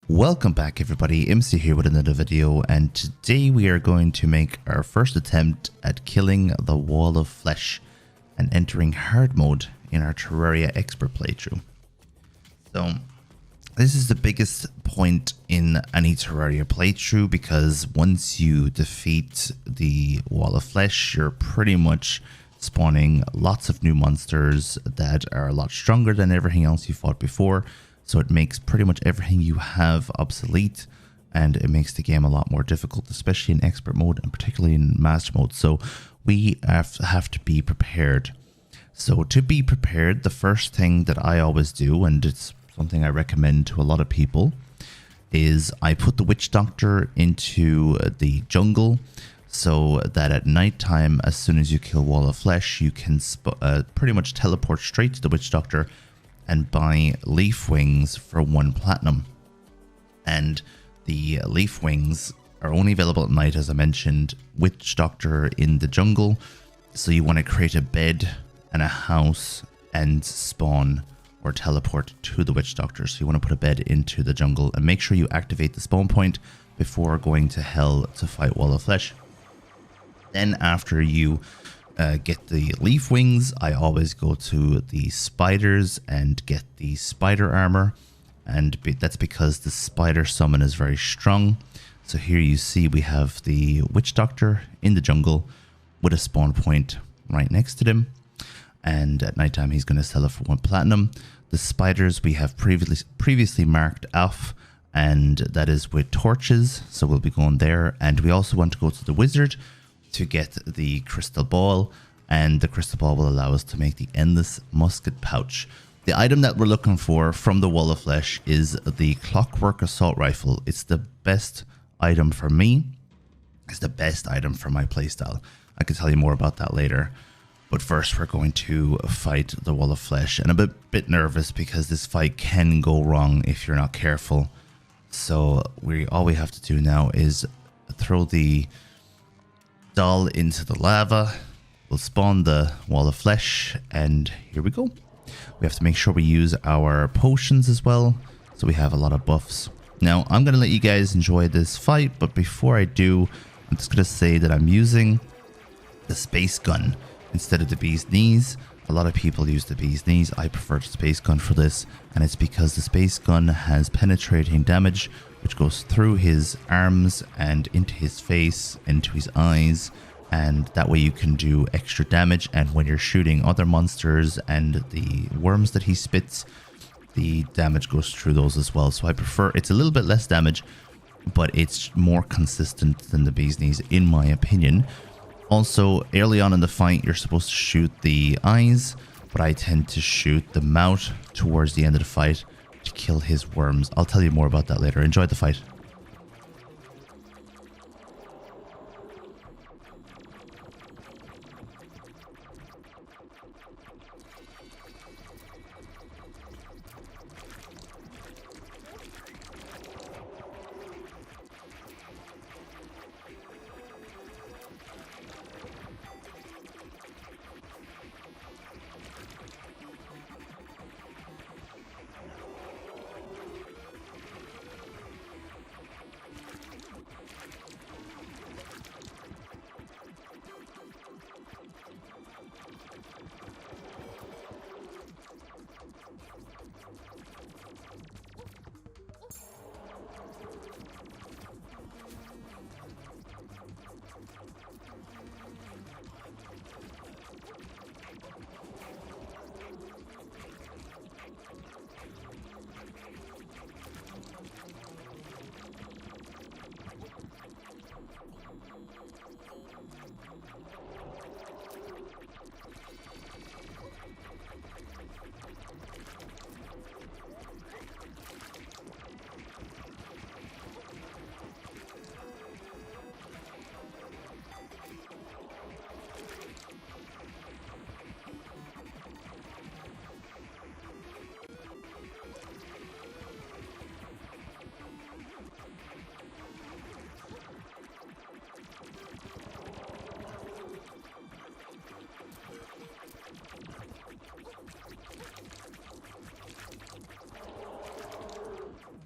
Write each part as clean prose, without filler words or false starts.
Welcome back everybody, MC here with another video, and today we are going to make our first attempt at killing the wall of flesh and entering hard mode in our Terraria expert playthrough. So this is the biggest point in any Terraria playthrough, because once you defeat the wall of flesh, you're pretty much spawning lots of new monsters that are a lot stronger than everything else you fought before. So it makes pretty much everything you have obsolete, and it makes the game a lot more difficult, especially in expert mode and particularly in master mode. So we have to be prepared. So to be prepared, the first thing that I always do, and it's something I recommend to a lot of people, is I put the witch doctor into the jungle so that at nighttime, as soon as you kill wall of flesh, you can pretty much teleport straight to the witch doctor and buy leaf wings for 1 platinum. And the leaf wings are only available at night, as I mentioned. Witch doctor in the jungle, so you want to create a bed and a house and spawn or teleport to the witch doctor. So you want to put a bed into the jungle and make sure you activate the spawn point before going to hell to fight wall of flesh. Then after you get the leaf wings, I always go to the spiders and get the spider armor, and that's because the spider summon is very strong. So here you see we have the witch doctor in the jungle with a spawn point right next to them, and at nighttime he's going to sell it for 1 platinum. The spiders we have previously marked off, and that is with torches, so we'll be going there. And we also want to go to the wizard to get the crystal ball, and the crystal ball will allow us to make the endless musket pouch. The item that we're looking for from the wall of flesh is the clockwork assault rifle. It's the best item for me. It's the best item for my playstyle. I can tell you more about that later, but first we're going to fight the wall of flesh, and I'm a bit nervous because this fight can go wrong if you're not careful. So all we have to do now is throw the doll into the lava. We'll spawn the wall of flesh, and here we go. We have to make sure we use our potions as well, so we have a lot of buffs. Now I'm going to let you guys enjoy this fight, but before I do, I'm just going to say that I'm using the space gun instead of the bee's knees. A lot of people use the bee's knees. I prefer the space gun for this, and it's because the space gun has penetrating damage, which goes through his arms and into his face, into his eyes, and that way you can do extra damage. And when you're shooting other monsters and the worms that he spits, the damage goes through those as well. So I prefer, it's a little bit less damage, but it's more consistent than the bee's knees in my opinion. Also, early on in the fight, you're supposed to shoot the eyes, but I tend to shoot the mouth towards the end of the fight to kill his worms. I'll tell you more about that later. Enjoy the fight.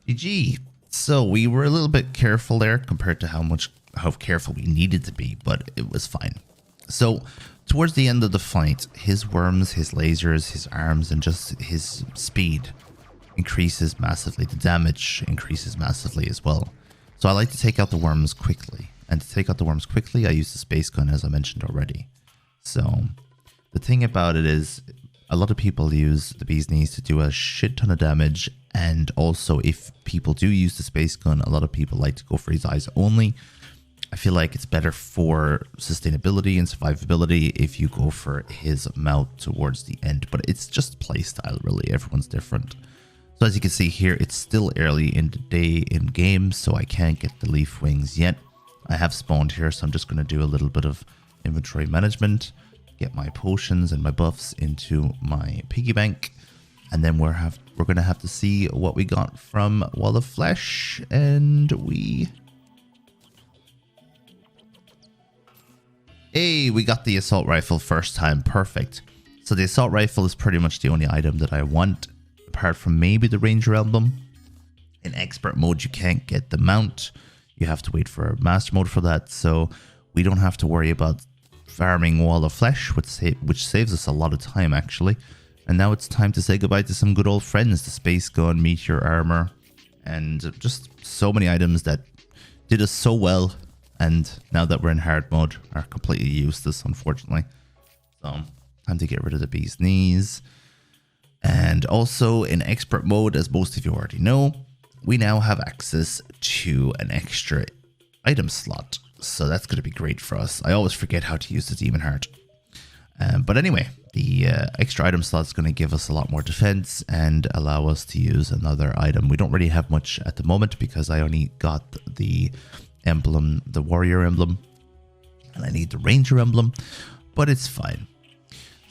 GG. So we were a little bit careful there compared to how careful we needed to be, but it was fine. So towards the end of the fight, his worms, his lasers, his arms, and just his speed increases massively. The damage increases massively as well. So I like to take out the worms quickly. And to take out the worms quickly, I use the space gun, as I mentioned already. So the thing about it is, a lot of people use the bee's knees to do a shit ton of damage. And also, if people do use the space gun, a lot of people like to go for his eyes only. I feel like it's better for sustainability and survivability if you go for his mouth towards the end. But it's just playstyle, really. Everyone's different. So as you can see here, it's still early in the day in game, so I can't get the leaf wings yet. I have spawned here, so I'm just going to do a little bit of inventory management, get my potions and my buffs into my piggy bank, and then we're going to have to see what we got from Wall of Flesh, and Hey, we got the assault rifle first time. Perfect. So the assault rifle is pretty much the only item that I want, apart from maybe the ranger emblem. In expert mode, you can't get the mount. You have to wait for master mode for that. So we don't have to worry about farming Wall of Flesh, which saves us a lot of time, actually. And now it's time to say goodbye to some good old friends. The space gun, meteor armor, and just so many items that did us so well. And now that we're in hard mode, are completely useless, unfortunately. So, time to get rid of the bee's knees. And also, in expert mode, as most of you already know, we now have access to an extra item slot. So that's going to be great for us. I always forget how to use the demon heart. But anyway, the extra item slot is going to give us a lot more defense and allow us to use another item. We don't really have much at the moment because I only got the emblem, the warrior emblem, and I need the ranger emblem, but it's fine.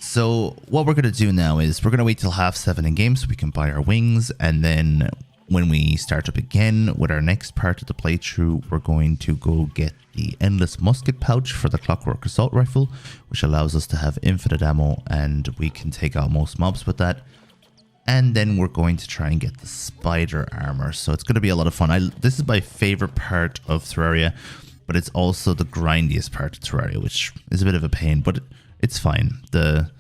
So what we're going to do now is we're going to wait till 7:30 in game so we can buy our wings, and then when we start up again with our next part of the playthrough, we're going to go get the endless musket pouch for the clockwork assault rifle, which allows us to have infinite ammo and we can take out most mobs with that. And then we're going to try and get the spider armor. So it's going to be a lot of fun. This is my favorite part of Terraria, but it's also the grindiest part of Terraria, which is a bit of a pain, but it's fine. The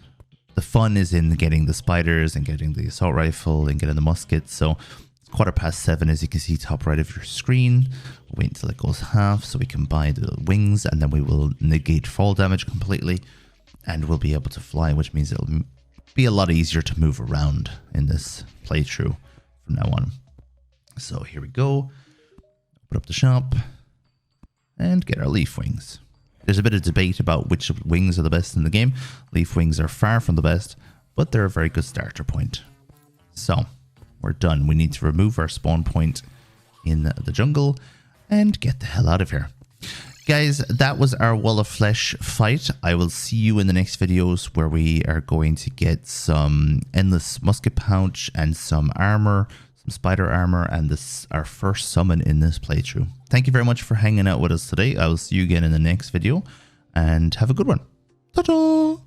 fun is in getting the spiders and getting the assault rifle and getting the musket. So it's 7:15, as you can see, top right of your screen. We'll wait until it goes half so we can buy the wings, and then we will negate fall damage completely, and we'll be able to fly, which means it'll be a lot easier to move around in this playthrough from now on. So here we go. Open up the shop and get our leaf wings. There's a bit of debate about which wings are the best in the game. Leaf wings are far from the best, but they're a very good starter point. So we're done. We need to remove our spawn point in the jungle and get the hell out of here. Guys, that was our Wall of Flesh fight. I will see you in the next videos where we are going to get some endless musket pouch and some armor, some spider armor, and our first summon in this playthrough. Thank you very much for hanging out with us today. I will see you again in the next video, and have a good one. Ta-ta!